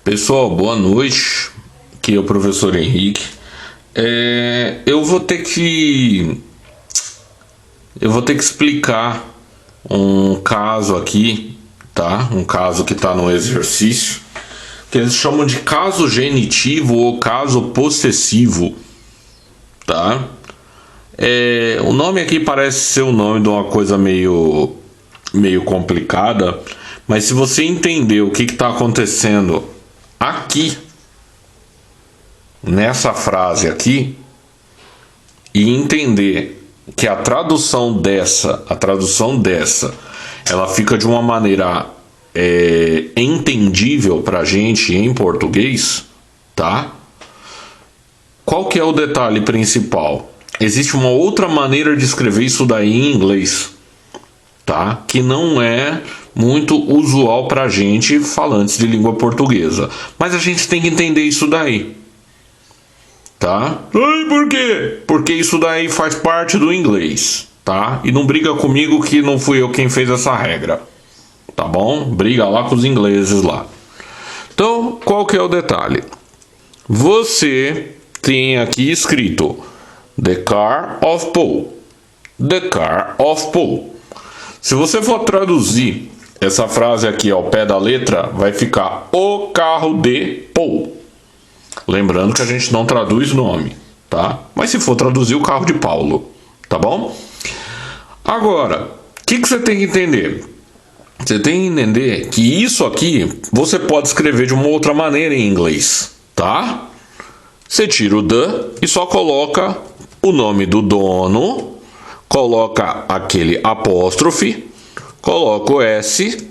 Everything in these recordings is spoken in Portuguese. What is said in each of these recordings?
Pessoal, boa noite. Aqui é o professor Henrique. Eu vou ter que explicar um caso aqui, tá? Um caso que está no exercício, que eles chamam de caso genitivo ou caso possessivo, tá? O nome aqui parece ser o nome de uma coisa meio complicada, mas se você entender o que está acontecendo aqui, nessa frase aqui, e entender que a tradução dessa, ela fica de uma maneira entendível pra gente em português, tá? Qual que é o detalhe principal? Existe uma outra maneira de escrever isso daí em inglês, tá? Que não é muito usual pra gente falantes de língua portuguesa, mas a gente tem que entender isso daí, tá? Ai, por quê? Porque isso daí faz parte do inglês, tá? E não briga comigo que não fui eu quem fez essa regra, tá bom? Briga lá com os ingleses lá. Então, qual que é o detalhe? Você tem aqui escrito The car of Paul. The car of Paul. Se você for traduzir essa frase aqui ao pé da letra, vai ficar o carro de Paul. Lembrando que a gente não traduz nome, tá? Mas se for traduzir, o carro de Paulo, tá bom? Agora, o que você tem que entender? Você tem que entender que isso aqui você pode escrever de uma outra maneira em inglês, tá? Você tira o the e só coloca o nome do dono, coloca aquele apóstrofe, coloca o S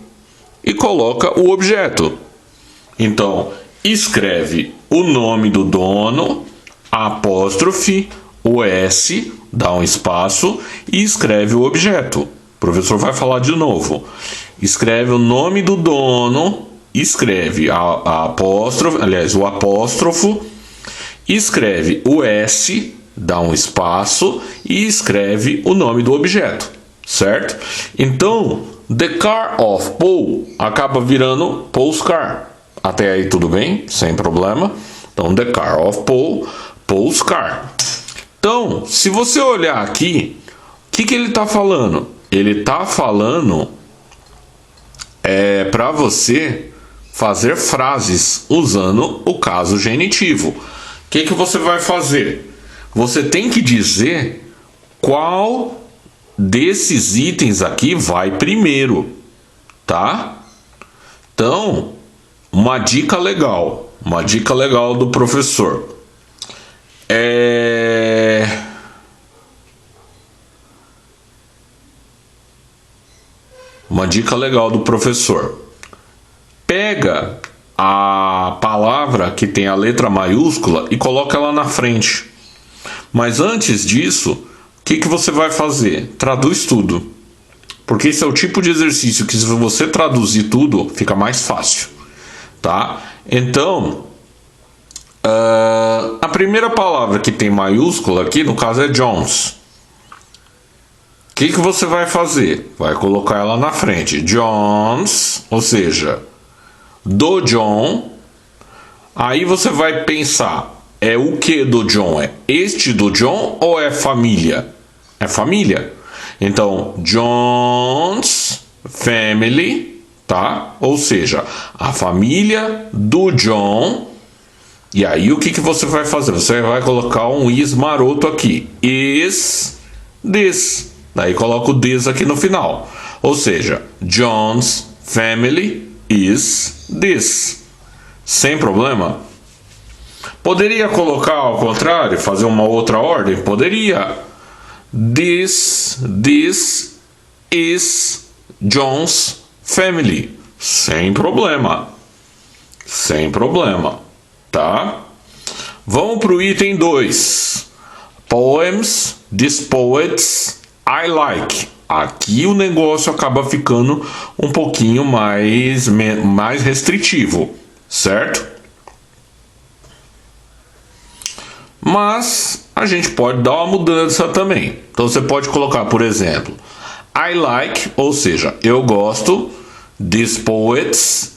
e coloca o objeto. Então, escreve o nome do dono, apóstrofe, o S, dá um espaço e escreve o objeto. O professor vai falar de novo. Escreve o nome do dono, escreve a apóstrofe, aliás, o apóstrofo, escreve o S, dá um espaço e escreve o nome do objeto, certo? Então, the car of Paul acaba virando Paul's car. Até aí tudo bem? Sem problema. Então, the car of Paul, Paul's car. Então, se você olhar aqui, o que ele está falando? Ele está falando para você fazer frases usando o caso genitivo. O que você vai fazer? Você tem que dizer qual desses itens aqui vai primeiro, tá? Então, uma dica legal do professor pega a palavra que tem a letra maiúscula e coloca ela na frente. Mas antes disso, o que você vai fazer? Traduz tudo. Porque esse é o tipo de exercício que, se você traduzir tudo, fica mais fácil, tá? Então, a primeira palavra que tem maiúscula aqui, no caso, é John's. O que você vai fazer? Vai colocar ela na frente. John's, ou seja, do John. Aí você vai pensar, é o que do John? É este do John ou é família? É família. Então, John's family, tá? Ou seja, a família do John. E aí o que você vai fazer? Você vai colocar um is maroto aqui. Is this. Daí coloca o this aqui no final. Ou seja, John's family is this. Sem problema. Poderia colocar ao contrário, fazer uma outra ordem? Poderia. This is John's family. Sem problema. Sem problema. Tá? Vamos para o item 2. Poems, these poets I like. Aqui o negócio acaba ficando um pouquinho mais restritivo, certo? Mas a gente pode dar uma mudança também. Então você pode colocar, por exemplo, I like, ou seja, eu gosto, these poets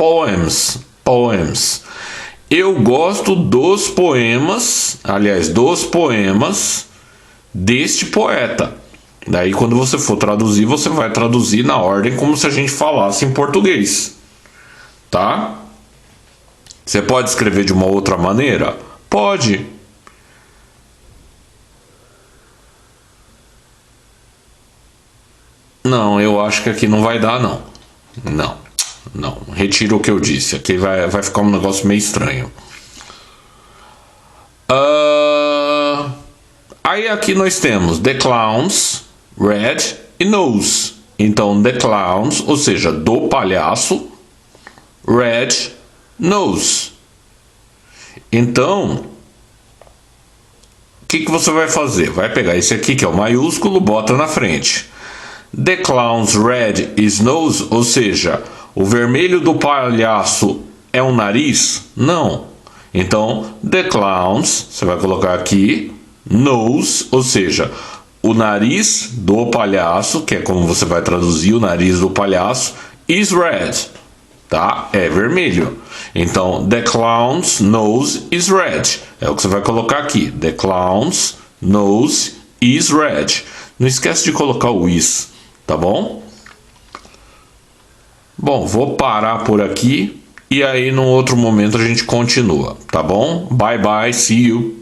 poems, poems. Eu gosto dos poemas, aliás, dos poemas deste poeta. Daí, quando você for traduzir, você vai traduzir na ordem como se a gente falasse em português, tá? Você pode escrever de uma outra maneira? Pode. Não, eu acho que aqui não vai dar, não. Não, não. Retiro o que eu disse. Aqui vai ficar um negócio meio estranho. Aí aqui nós temos the clowns, red e nose. Então, the clowns, ou seja, do palhaço, red nose. Então, o que você vai fazer? Vai pegar esse aqui, que é o maiúsculo, bota na frente. The clown's red is nose, ou seja, o vermelho do palhaço é um nariz? Não. Então, the clown's, você vai colocar aqui, nose, ou seja, o nariz do palhaço, que é como você vai traduzir o nariz do palhaço, is red, tá? É vermelho. Então, the clown's nose is red. É o que você vai colocar aqui. The clown's nose is red. Não esquece de colocar o is, tá bom? Bom, vou parar por aqui e aí num outro momento a gente continua, tá bom? Bye bye, see you.